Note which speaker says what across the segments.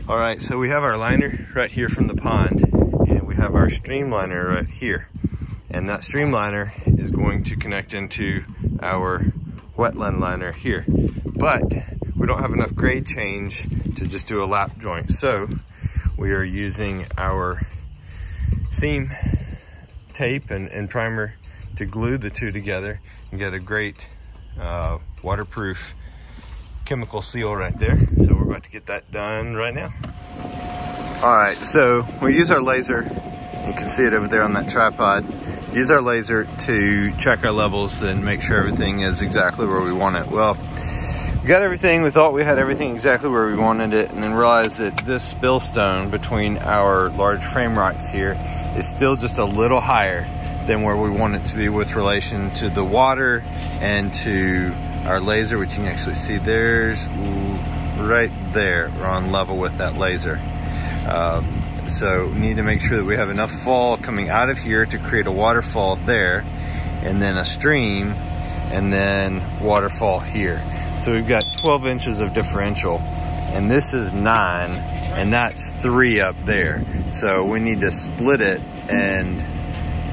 Speaker 1: All right, so we have our liner right here from the pond, and we have our streamliner right here. And that streamliner is going to connect into our wetland liner here. But we don't have enough grade change to just do a lap joint. So we are using our seam tape and primer to glue the two together and get a great waterproof chemical seal right there. So we're about to get that done right now. All right, so we use our laser. You can see it over there on that tripod. Use our laser to check our levels and make sure everything is exactly where we want it. Well, we got everything. We thought we had everything exactly where we wanted it, and then realized that this spillstone between our large frame rocks here is still just a little higher than where we want it to be with relation to the water and to our laser, which you can actually see there's right there. We're on level with that laser. So we need to make sure that we have enough fall coming out of here to create a waterfall there, and then a stream, and then waterfall here. So we've got 12 inches of differential, and this is 9, and that's 3 up there. So we need to split it and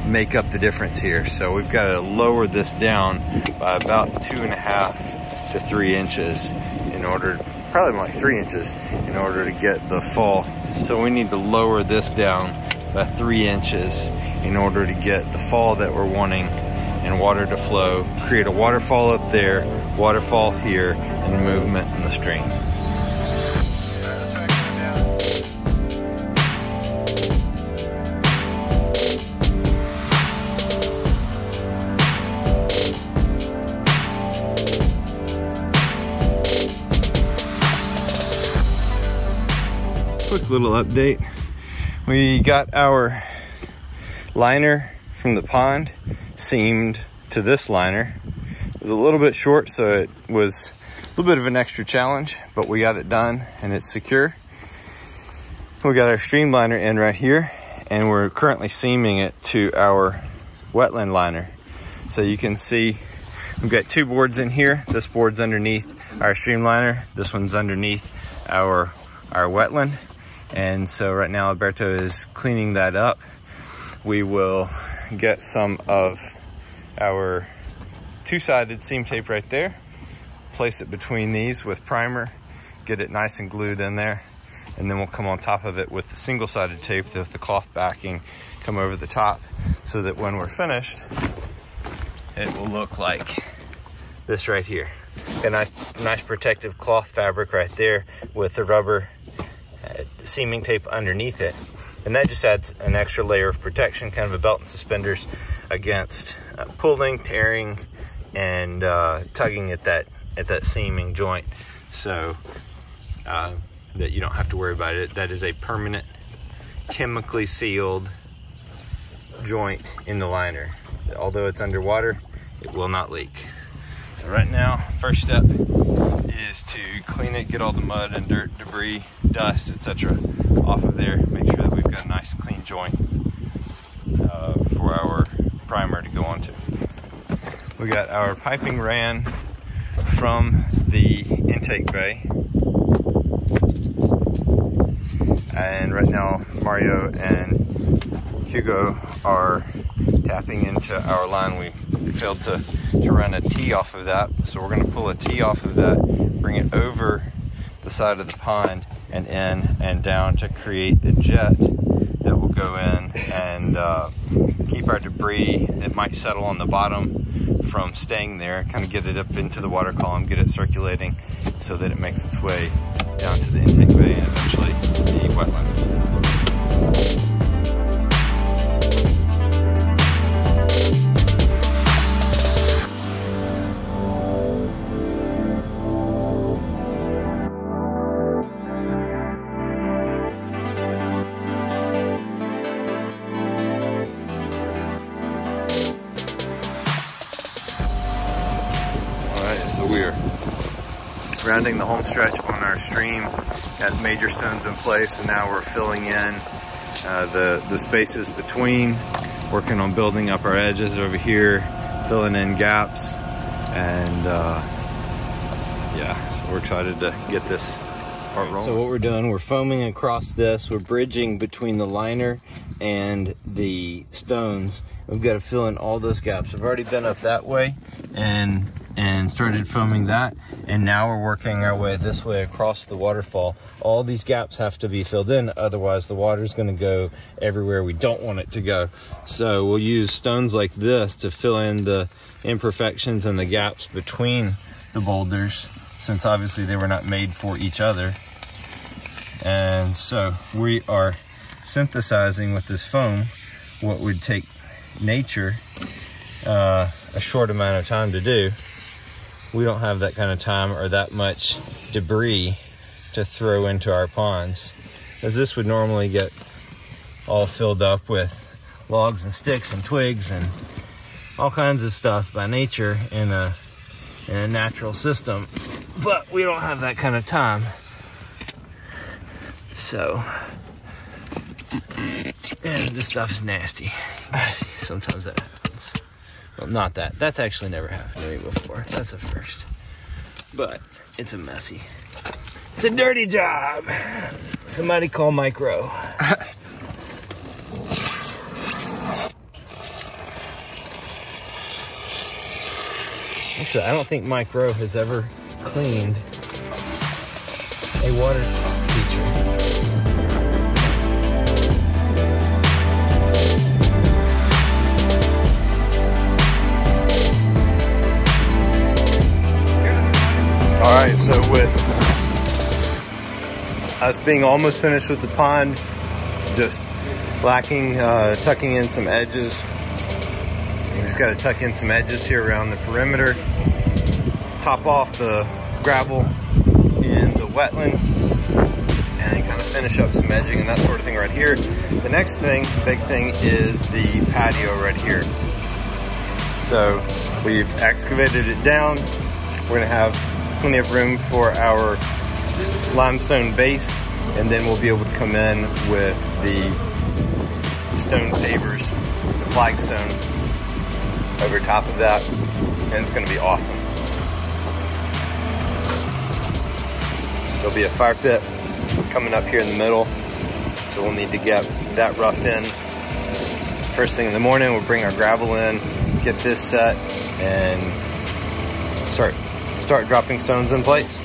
Speaker 1: make up the difference here. So we've got to lower this down by about 2.5 to 3 inches in order, probably like 3 inches, in order to get the fall. So we need to lower this down by 3 inches in order to get the fall that we're wanting and water to flow, create a waterfall up there, waterfall here, and movement in the stream. Quick little update. We got our liner from the pond seamed to this liner. It was a little bit short, so it was a little bit of an extra challenge, but we got it done and it's secure. We got our streamliner in right here, and we're currently seaming it to our wetland liner. So you can see we've got 2 boards in here. This board's underneath our streamliner. This one's underneath our wetland. And so right now Alberto is cleaning that up. We will get some of our 2-sided seam tape right there, place it between these with primer, get it nice and glued in there, and then we'll come on top of it with the single-sided tape with the cloth backing, come over the top, so that when we're finished, it will look like this right here. A nice protective cloth fabric right there with the rubber seaming tape underneath it, and that just adds an extra layer of protection, kind of a belt and suspenders against pulling, tearing, and tugging at that seaming joint, so that you don't have to worry about it. That is a permanent, chemically sealed joint in the liner. Although it's underwater, it will not leak. So right now, first step is to clean it, get all the mud and dirt, debris, dust, etc. off of there. Make sure that we've got a nice clean joint for our primer to go onto. We got our piping ran from the intake bay, and right now Mario and Hugo are tapping into our line. We failed to run a T off of that, so we're going to pull a T off of that, bring it over the side of the pond and in and down to create a jet that will go in and keep our debris that might settle on the bottom from staying there, kind of get it up into the water column, get it circulating so that it makes its way down to the intake bay and eventually the wetland. So we're rounding the home stretch on our stream, got major stones in place, and now we're filling in the spaces between, working on building up our edges over here, filling in gaps, and yeah, so we're excited to get this So what we're doing, we're foaming across this. We're bridging between the liner and the stones. We've got to fill in all those gaps. I've already been up that way and started foaming that, and now we're working our way this way across the waterfall. All these gaps have to be filled in, otherwise the water's going to go everywhere we don't want it to go. So we'll use stones like this to fill in the imperfections and the gaps between the boulders, since obviously they were not made for each other. And so we are synthesizing with this foam what would take nature a short amount of time to do. We don't have that kind of time or that much debris to throw into our ponds, as this would normally get all filled up with logs and sticks and twigs and all kinds of stuff by nature in a natural system. But we don't have that kind of time. So, and this stuff is nasty. Sometimes that happens. Well, not that. That's actually never happened to me before. That's a first. But it's a messy. It's a dirty job. Somebody call Mike Rowe. Actually, I don't think Mike Rowe has ever cleaned a water feature. All right, so with us being almost finished with the pond, just lacking tucking in some edges. We just got to tuck in some edges here around the perimeter, top off the gravel in the wetland, and kind of finish up some edging and that sort of thing right here. The next thing, big thing, is the patio right here. So we've excavated it down. We're gonna have plenty of room for our limestone base, and then we'll be able to come in with the stone pavers, the flagstone over top of that, and it's going to be awesome. There'll be a fire pit coming up here in the middle, so we'll need to get that roughed in. First thing in the morning, we'll bring our gravel in, get this set, and start dropping stones in place.